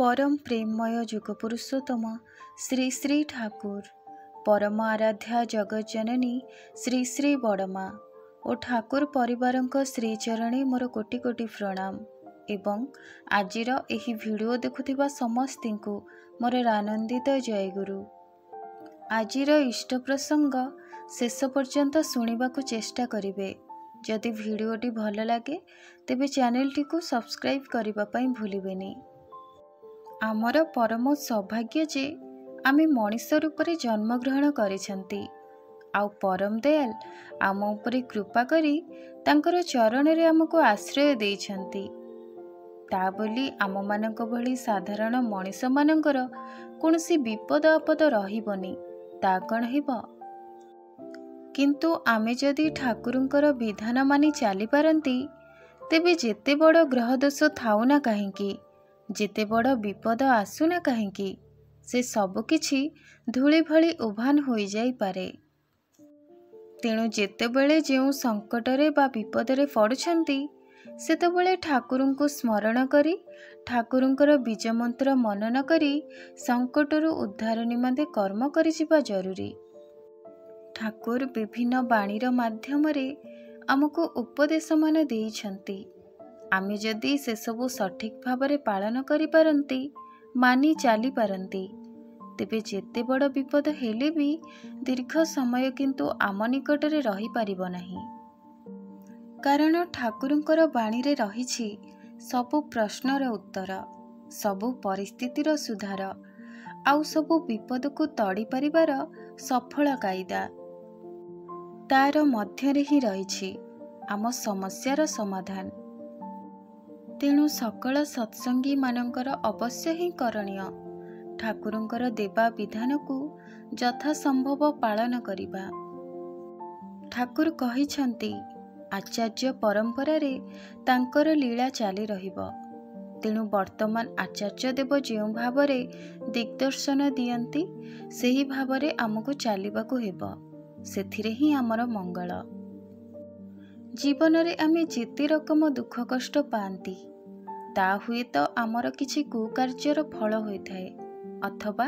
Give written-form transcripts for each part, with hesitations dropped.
परम प्रेममय जुगपुरुषोत्तम श्री श्री ठाकुर परम आराध्या जगज्जननी श्री श्री बड़मा और ठाकुर परिवारଙ୍କ श्रीचरणे मोर कोटि कोटि प्रणाम एवं आजिर एही वीडियो देखुथिबा समस्तिंकु मोर आनंदित जयगुरु। आजिर इष्ट प्रसंग शेष पर्यंत सुनिबाकु चेष्टा करिवे। जदि वीडियोटी भल लागे तेबे चैनलटी को सब्सक्राइब करिबा पई भूलिबेनी। आमर परम सौभाग्य जे आमे मनीष रूप जन्मग्रहण करिसेंती आउ परम दयाल आम उपरे कृपा करी तांकर चरण रे आमको आश्रय देइछंती। ता बोली आम मानक भली साधारण मनीष मानकर कोनसी विपद आपद रहिबनी ता कण हेबो। किंतु आमे जदि ठाकुरंकर विधान मानि चली पारंती तेबे जेते बड़ ग्रह दोष थाउ ना काहेकि जेते बड़ विपद आसुना काहेकि से सब किछि धूली भली उभान होई जाई पारे। तेणु जेतेबेले जेउ संकटरे बा विपदरे पड़ुछंती सेतेबेले ठाकुरंकु स्मरण करी ठाकुरंकर बीज मंत्र मनन करी संकटरु उद्धार निमंते कर्म करि जिबा जरूरी। ठाकुर विभिन्न बाणीर माध्यम रे आमको उपदेश मान देइछंती। आमे जदि से सबु सठिक भावरे पालन करि पारंती मानी चाली पारंती तेबे जेते बड़ विपद हेले भी दीर्घ समय किंतु आम निकटरे रही पारिबो नाही। कारण ठाकुरंकर बाणी रे रहिछि सबु प्रश्नर उत्तर, सबु परिस्थितिर सुधार आउ सबु विपद को तड़ी पारिबार सफल कायदा। तार मध्यरे ही रहिछि आम समस्यार समाधान। तेणु सकल सत्संगी मानकर अवश्य ही करणीय ठाकुरंकर देवा विधान को यथा संभव पालन करिबा। ठाकुर कहिछंती आचार्य परंपरा रे तांकर लीला चाली रहिबो। तेणु वर्तमान आचार्य देव जेउ भावरे दिग्दर्शन दियंती सेही भावरे आमको चालिबाकु हेबो। सेथिरे ही आमर मंगल। जीवन रे आमे जेते रकम दुख कष्ट पांती ता हुए तो आमर किछि कुकार्यर फल होइथाए अथवा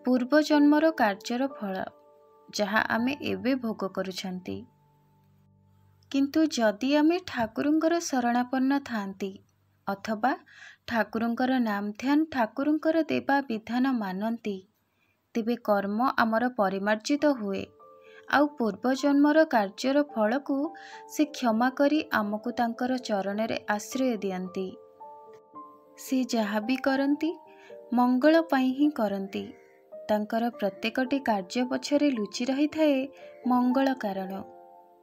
पूर्व जन्मर कार्यर फल जहा आमे एबे भोग करुछंती। किंतु जदि आमे ठाकुरंकर शरणापन्न थांती अथवा ठाकुरंकर नाम ध्यान ठाकुरंकर देवा विधान मानंती तेबे कर्म आमर परिमार्जित हुए आउ पूर्व जन्मर कार्यर फल को से क्षमा करी आमको तांकर चरण रे आश्रय दियंती। से जहा भी करंती मंगल पाई ही करंती। तांकर प्रत्येकटी कार्य पछरे लुचि रही थाए मंगल कारण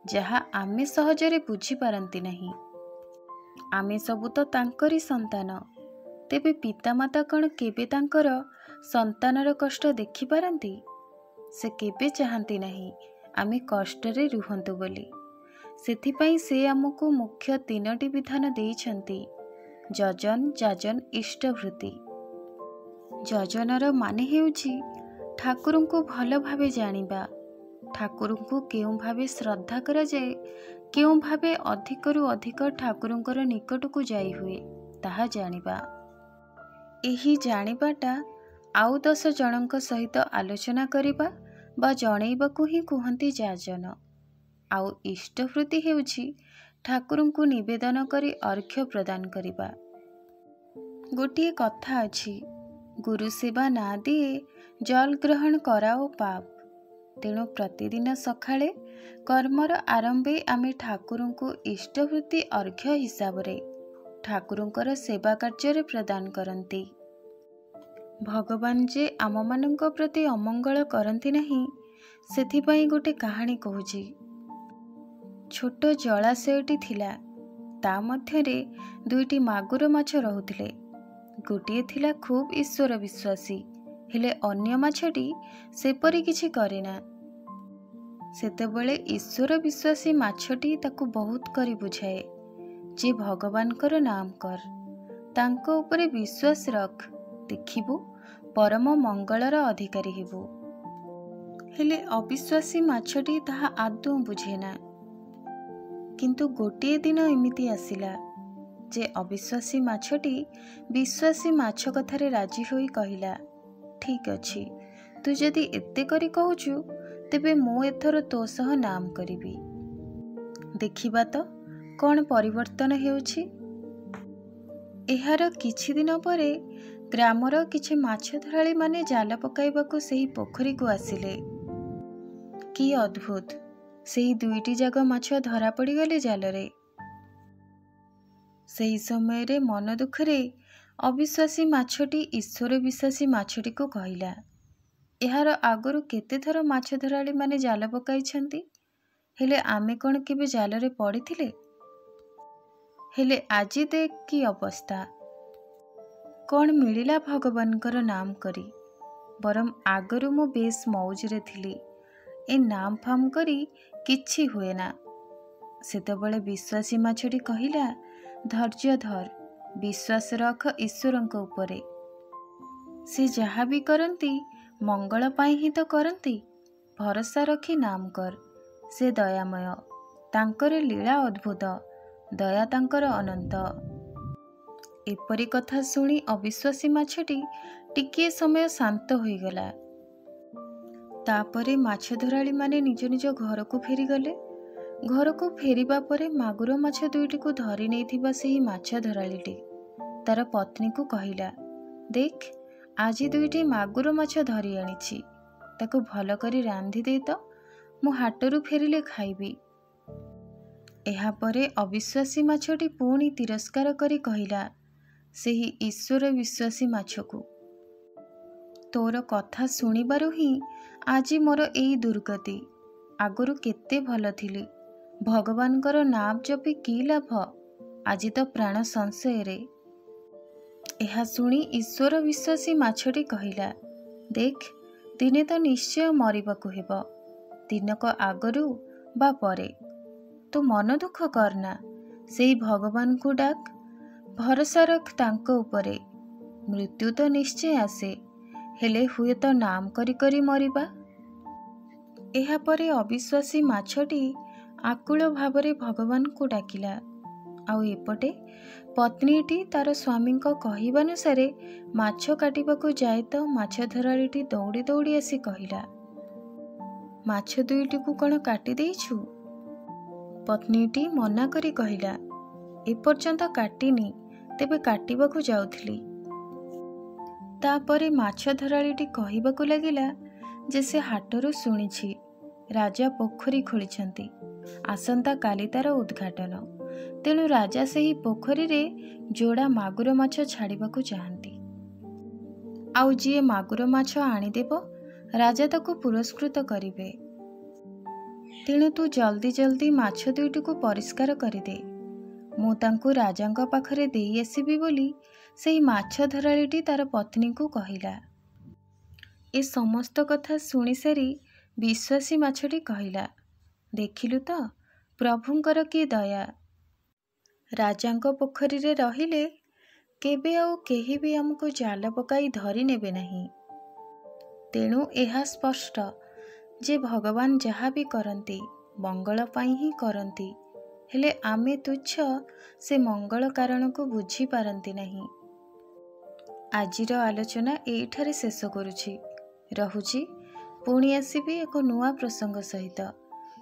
जहा आमे सहजरे बुझी पारंती नहीं। आमे सबु तो तांकरी संतान तेबे पितामाता कण केबे तांकर संतानर कष्ट देखि पारंती? से केबे चाहंती नहीं आमे कष्टरे रुहंतु बोली। सेथिपाई से आमको मुख्य तीनोटी विधान देइछंती जजन जाजन इष्टवृत्ति। जजनर माने हेउछि ठाकुरंकु भल भावे जानिबा, ठाकुरंकु केउ भावे श्रद्धा करा जाए, केउ भावे अधिकरु अधिक ठाकुरंकर निकटकु जाई हुए ताहा जानिबा। एही जानिबाटा आउ 10 जनक सहित आलोचना करिबा बा जणैबाकु ही कुहंती जाजन। आउ इष्टवृत्ति हेउछि ठाकुरंकु निवेदन करी अर्घ्य प्रदान करिबा। गोटिए कथा अछि गुरु सेवा ना दिए जल ग्रहण कराओ पाप। तेणु प्रतिदिन सखाळे कर्मर आरंभे आमे ठाकुरंकु इष्टवृत्ति अर्घ्य हिसाब रे ठाकुरंकर सेवा कार्य प्रदान करंती। भगवान जे आम मानक प्रति अमंगल करंती नहीं सेथिपाई गोटे कहानी कहूची। छोट जलाशयटी थिला ता मध्यरे दुईटी मागुर माछ रहुथिले। गोटिए थिला खूब ईश्वर विश्वासी हेले अन्य माछटी सेपरी किछि करेना। सेतेबेले ईश्वर विश्वासी माछटी ताकु बहुत करी बुझाए जे भगवानकर नाम कर, तांको उपरे विश्वास रख, देखिबु परम मंगलर अधिकारी हेबु। हेले अविश्वासी माछटी ताहा आदौ बुझेना। किंतु गोटिए दिन एमिति आसिला ଯେ ଅବିଶ୍ୱାସୀ ମାଛଟି ବିଶ୍ୱାସୀ ମାଛ କଥାରେ ରାଜି ହୋଇ କହିଲା, ଠିକ୍ ଅଛି, ତୁ ଯଦି ଏତେ କରି କହୁଛୁ ତେବେ ମୁଁ ଏଥର ତୋ ସହ ନାମ କରିବି। ଦେଖିବା ତ କ'ଣ ପରିବର୍ତ୍ତନ ହେଉଛି। ଏହାର କିଛି ଦିନ ପରେ ଗ୍ରାମର କିଛି ମାଛ ଧରାଳୀମାନେ ଜାଲ ପକାଇବାକୁ ସେହି ପୋଖରୀକୁ ଆସିଲେ। କି ଅଦ୍ଭୁତ, ସେହି ଦୁଇଟି ଯାକ ମାଛ ଧରା ପଡ଼ିଗଲେ ଜାଲରେ। ସେହି ସମୟରେ ମନ ଦୁଃଖରେ ଅବିଶ୍ୱାସୀ ମାଛଟି ଈଶ୍ୱର ବିଶ୍ୱାସୀ ମାଛଟିକୁ କହିଲା, ଏହାର ଆଗରୁ କେତେଥର ମାଛ ଧରାଳୀମାନେ ଜାଲ ପକାଇଛନ୍ତି, ହେଲେ ଆମେ କ'ଣ କେବେ ଜାଲରେ ପଡ଼ିଥିଲେ? ହେଲେ ଆଜି ଦେଖ କି ଅବସ୍ଥା। କ'ଣ ମିଳିଲା ଭଗବାନଙ୍କର ନାମ କରି? ବରଂ ଆଗରୁ ମୁଁ ବେଶ୍ ମଉଜରେ ଥିଲି। ଏ ନାମ ଫାମ କରି କିଛି ହୁଏ ନା। ସେତେବେଳେ ବିଶ୍ୱାସୀ ମାଛଟି କହିଲା, ଧୈର୍ଯ୍ୟ ଧର, ବିଶ୍ୱାସ ରଖ ଈଶ୍ୱରଙ୍କ ଉପରେ। ସେ ଯାହା ବି କରନ୍ତି ମଙ୍ଗଳ ପାଇଁ ହିଁ ତ କରନ୍ତି। ଭରସା ରଖି ନାମ କର। ସେ ଦୟାମୟ, ତାଙ୍କର ଲୀଳା ଅଦ୍ଭୁତ, ଦୟା ତାଙ୍କର ଅନନ୍ତ। ଏପରି କଥା ଶୁଣି ଅବିଶ୍ୱାସୀ ମାଛଟି ଟିକିଏ ସମୟ ଶାନ୍ତ ହୋଇଗଲା। ତାପରେ ମାଛ ଧରାଳୀମାନେ ନିଜ ନିଜ ଘରକୁ ଫେରିଗଲେ। ଘରକୁ ଫେରିବା ପରେ ମାଗୁର ମାଛ ଦୁଇଟିକୁ ଧରି ନେଇଥିବା ସେହି ମାଛ ଧରାଳୀଟି ତାର ପତ୍ନୀକୁ କହିଲା, ଦେଖ, ଆଜି ଦୁଇଟି ମାଗୁର ମାଛ ଧରି ଆଣିଛି, ତାକୁ ଭଲ କରି ରାନ୍ଧି ଦେ ତ, ମୁଁ ହାଟରୁ ଫେରିଲେ ଖାଇବି। ଏହାପରେ ଅବିଶ୍ୱାସୀ ମାଛଟି ପୁଣି ତିରସ୍କାର କରି କହିଲା ସେହି ଈଶ୍ୱର ବିଶ୍ୱାସୀ ମାଛକୁ, ତୋର କଥା ଶୁଣିବାରୁ ହିଁ ଆଜି ମୋର ଏଇ ଦୁର୍ଗତି। ଆଗରୁ କେତେ ଭଲ ଥିଲି। ଭଗବାନଙ୍କର ନାମ ଜପି କି ଲାଭ? ଆଜି ତ ପ୍ରାଣ ସଂଶୟରେ। ଏହା ଶୁଣି ଈଶ୍ୱର ବିଶ୍ୱାସୀ ମାଛଟି କହିଲା, ଦେଖ, ଦିନେ ତ ନିଶ୍ଚୟ ମରିବାକୁ ହେବ, ଦିନକ ଆଗରୁ ବା ପରେ। ତୁ ମନ ଦୁଃଖ କରନା, ସେଇ ଭଗବାନଙ୍କୁ ଡାକ, ଭରସା ରଖ ତାଙ୍କ ଉପରେ। ମୃତ୍ୟୁ ତ ନିଶ୍ଚୟ ଆସେ, ହେଲେ ହୁଏତ ନାମ କରି କରି ମରିବା। ଏହାପରେ ଅବିଶ୍ୱାସୀ ମାଛଟି ଆକୁଳ ଭାବରେ ଭଗବାନଙ୍କୁ ଡାକିଲା। ଆଉ ଏପଟେ ପତ୍ନୀଟି ତାର ସ୍ୱାମୀଙ୍କ କହିବାନୁସାରେ ମାଛ କାଟିବାକୁ ଯାଏ ତ ମାଛ ଧରାଳୀଟି ଦୌଡ଼ି ଦୌଡ଼ି ଆସି କହିଲା, ମାଛ ଦୁଇଟିକୁ କ'ଣ କାଟି ଦେଇଛୁ? ପତ୍ନୀଟି ମନା କରି କହିଲା, ଏପର୍ଯ୍ୟନ୍ତ କାଟିନି, ତେବେ କାଟିବାକୁ ଯାଉଥିଲି। ତାପରେ ମାଛ ଧରାଳୀଟି କହିବାକୁ ଲାଗିଲା ଯେ ସେ ହାଟରୁ ଶୁଣିଛି ରାଜା ପୋଖରୀ ଖୋଳିଛନ୍ତି, ଆସନ୍ତା କାଲି ତାର ଉଦ୍ଘାଟନ। ତେଣୁ ରାଜା ସେହି ପୋଖରୀରେ ଯୋଡ଼ା ମାଗୁର ମାଛ ଛାଡ଼ିବାକୁ ଚାହାନ୍ତି। ଆଉ ଯିଏ ମାଗୁର ମାଛ ଆଣିଦେବ ରାଜା ତାକୁ ପୁରସ୍କୃତ କରିବେ। ତେଣୁ ତୁ ଜଲ୍ଦି ଜଲ୍ଦି ମାଛ ଦୁଇଟିକୁ ପରିଷ୍କାର କରିଦେ, ମୁଁ ତାଙ୍କୁ ରାଜାଙ୍କ ପାଖରେ ଦେଇ ଆସିବି ବୋଲି ସେହି ମାଛ ଧରାଳୀଟି ତାର ପତ୍ନୀକୁ କହିଲା। ଏ ସମସ୍ତ କଥା ଶୁଣିସାରି ବିଶ୍ୱାସୀ ମାଛଟି କହିଲା, ଦେଖିଲୁ ତ ପ୍ରଭୁଙ୍କର କି ଦୟା। ରାଜାଙ୍କ ପୋଖରୀରେ ରହିଲେ କେବେ ଆଉ କେହି ବି ଆମକୁ ଜାଲ ପକାଇ ଧରି ନେବେ ନାହିଁ। ତେଣୁ ଏହା ସ୍ପଷ୍ଟ ଯେ ଭଗବାନ ଯାହା ବି କରନ୍ତି ମଙ୍ଗଳ ପାଇଁ ହିଁ କରନ୍ତି, ହେଲେ ଆମେ ତୁଚ୍ଛ ସେ ମଙ୍ଗଳ କାରଣକୁ ବୁଝିପାରନ୍ତି ନାହିଁ। ଆଜିର ଆଲୋଚନା ଏଇଠାରେ ଶେଷ କରୁଛି। ରହୁଛି, ପୁଣି ଆସିବି ଏକ ନୂଆ ପ୍ରସଙ୍ଗ ସହିତ।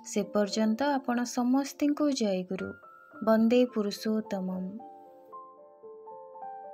ସେ ପର୍ଯ୍ୟନ୍ତ ଆପଣ ସମସ୍ତଙ୍କୁ ଜୟ ଗୁରୁ। ବନ୍ଦେ ପୁରୁଷୋତ୍ତମମ୍।